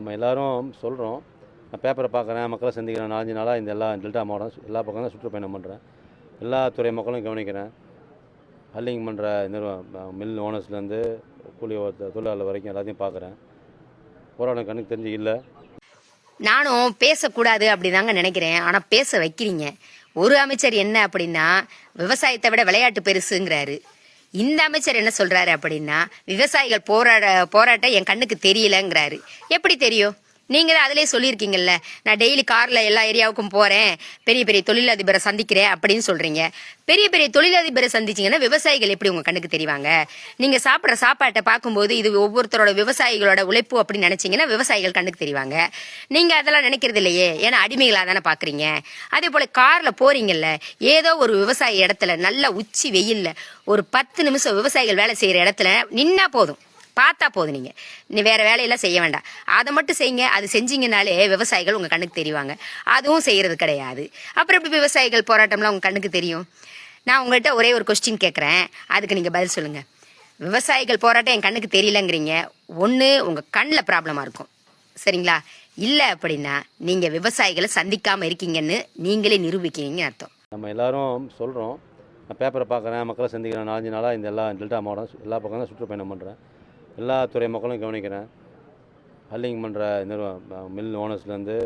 நம்ம எல்லோரும் சொல்கிறோம். நான் பேப்பரை பார்க்குறேன், மக்களை சந்திக்கிறேன். 4 நாளாக இந்த டெல்டா மாவட்டம் எல்லா பக்கம் தான் சுற்றுப்பயணம் பண்ணுறேன். எல்லா துறை மக்களும் கவனிக்கிறேன். ஹல்லிங் பண்ணுற மில் ஓனர்ஸ்லேருந்து கூலி தொழிலாளர் வரைக்கும் எல்லாத்தையும் பார்க்குறேன். போராட்டம் கண்ணுக்கு தெரிஞ்சு இல்லை. நானும் பேசக்கூடாது அப்படிதாங்க நினைக்கிறேன். ஆனால் பேச வைக்கிறீங்க. ஒரு அமைச்சர் என்ன அப்படின்னா விவசாயத்தை விட விளையாட்டு பெருசுங்கிறாரு. இந்த அமைச்சர் என்ன சொல்றாரு அப்படின்னா விவசாயிகள் போராட்டம் என் கண்ணுக்கு தெரியலங்கிறாரு. எப்படி தெரியும்? நீங்க தான் அதிலே சொல்லியிருக்கீங்கல்ல, நான் டெய்லி கார்ல எல்லா ஏரியாவுக்கும் போறேன், பெரிய பெரிய தொழிலதிபரை சந்திக்கிறேன் அப்படின்னு சொல்றீங்க. பெரிய பெரிய தொழிலதிபரை சந்திச்சீங்கன்னா விவசாயிகள் எப்படி உங்க கண்ணுக்கு தெரிவாங்க? நீங்க சாப்பிட்ற சாப்பாட்டை பார்க்கும்போது இது ஒவ்வொருத்தரோட விவசாயிகளோட உழைப்பு அப்படின்னு நினைச்சீங்கன்னா விவசாயிகள் கண்ணுக்கு தெரிவாங்க. நீங்க அதெல்லாம் நினைக்கிறது இல்லையே, ஏன்னா அடிமைகளாக தானே பாக்குறீங்க. அதே போல கார்ல போறீங்கல்ல, ஏதோ ஒரு விவசாயி இடத்துல நல்ல உச்சி வெயில்ல ஒரு 10 நிமிஷம் விவசாயிகள் வேலை செய்யற இடத்துல நின்னா போதும், பார்த்தா போதும். நீ வேற வேலையெல்லாம் செய்ய வேண்டாம், அதை மட்டும் செய்யுங்க. அது செஞ்சீங்கனாலே விவசாயிகள் உங்க கண்ணுக்கு தெரிவாங்க. அதுவும் செய்யறது கிடையாது. அப்புறம் எப்படி விவசாயிகள் போராட்டம்லாம் உங்க கண்ணுக்கு தெரியும்? நான் உங்கள்கிட்ட ஒரே ஒரு கொஸ்டின் கேட்குறேன், அதுக்கு நீங்க பதில் சொல்லுங்க. விவசாயிகள் போராட்டம் என் கண்ணுக்கு தெரியலங்கிறீங்க. ஒன்று உங்க கண்ணில் ப்ராப்ளமா இருக்கும், சரிங்களா? இல்லை அப்படின்னா நீங்க விவசாயிகளை சந்திக்காம இருக்கீங்கன்னு நீங்களே நிரூபிக்கிறீங்கன்னு அர்த்தம். நம்ம எல்லாரும் சொல்கிறோம். நான் பேப்பரை பார்க்குறேன், மக்களை சந்திக்கிறேன். 4 நாளாக இந்த டெல்டா மாவட்டம் எல்லா பக்கம் தான் சுற்றுப்பயணம் பண்ணுறேன். எல்லா துறை மக்களும் கவனிக்கிறேன். ஹல்லிங் பண்ணுற மில் ஓனர்ஸ்லேருந்து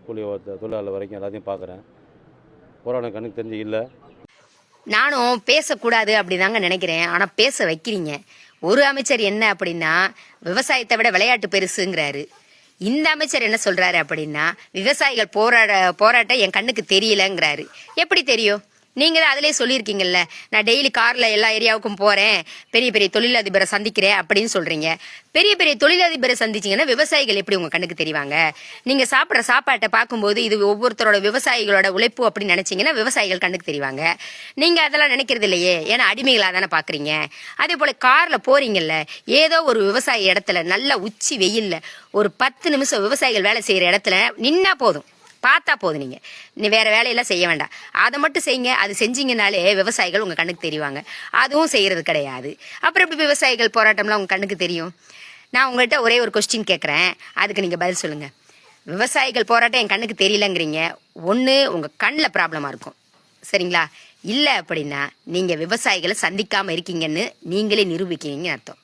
கூலி தொழிலாளர் வரைக்கும் எல்லாத்தையும் பார்க்குறேன். போராட்டம் கண்ணுக்கு தெரிஞ்சு இல்லை. நானும் பேசக்கூடாது அப்படிதாங்க நினைக்கிறேன். ஆனால் பேச வைக்கிறீங்க. ஒரு அமைச்சர் என்ன அப்படின்னா விவசாயத்தை விட விளையாட்டு பெருசுங்கிறாரு. இந்த அமைச்சர் என்ன சொல்றாரு அப்படின்னா விவசாயிகள் போராட்டம் என் கண்ணுக்கு தெரியலங்கிறாரு. எப்படி தெரியும்? நீங்க தான் அதிலே சொல்லியிருக்கீங்கல்ல, நான் டெய்லி கார்ல எல்லா ஏரியாவுக்கும் போறேன், பெரிய பெரிய தொழிலதிபரை சந்திக்கிறேன் அப்படின்னு சொல்றீங்க. பெரிய பெரிய தொழிலதிபரை சந்திச்சீங்கன்னா விவசாயிகள் எப்படி உங்க கண்ணுக்கு தெரிவாங்க? நீங்க சாப்பிட்ற சாப்பாட்டை பார்க்கும்போது இது ஒவ்வொருத்தரோட விவசாயிகளோட உழைப்பு அப்படின்னு நினைச்சீங்கன்னா விவசாயிகள் கண்ணுக்கு தெரிவாங்க. நீங்க அதெல்லாம் நினைக்கிறது இல்லையே, ஏன்னா அடிமைகளாக தானே பாக்குறீங்க. அதே போல கார்ல போறீங்கல்ல, ஏதோ ஒரு விவசாயி இடத்துல நல்ல உச்சி வெயில்ல ஒரு 10 நிமிஷம் விவசாயிகள் வேலை செய்யற இடத்துல நின்னா போதும், பார்த்தா போதும். நீ வேற வேலையெல்லாம் செய்ய வேண்டாம், அதை மட்டும் செய்யுங்க. அது செஞ்சீங்கனாலே விவசாயிகள் உங்க கண்ணுக்கு தெரிவாங்க. அதுவும் செய்யறது கிடையாது. அப்புறம் எப்படி விவசாயிகள் போராட்டம்லாம் உங்க கண்ணுக்கு தெரியும்? நான் உங்கள்கிட்ட ஒரே ஒரு கொஸ்டின் கேட்குறேன், அதுக்கு நீங்க பதில் சொல்லுங்க. விவசாயிகள் போராட்டம் என் கண்ணுக்கு தெரியலங்கிறீங்க. ஒன்று உங்க கண்ணில் ப்ராப்ளமா இருக்கும், சரிங்களா? இல்லை அப்படின்னா நீங்க விவசாயிகளை சந்திக்காம இருக்கீங்கன்னு நீங்களே நிரூபிக்கிறீங்கன்னு அர்த்தம்.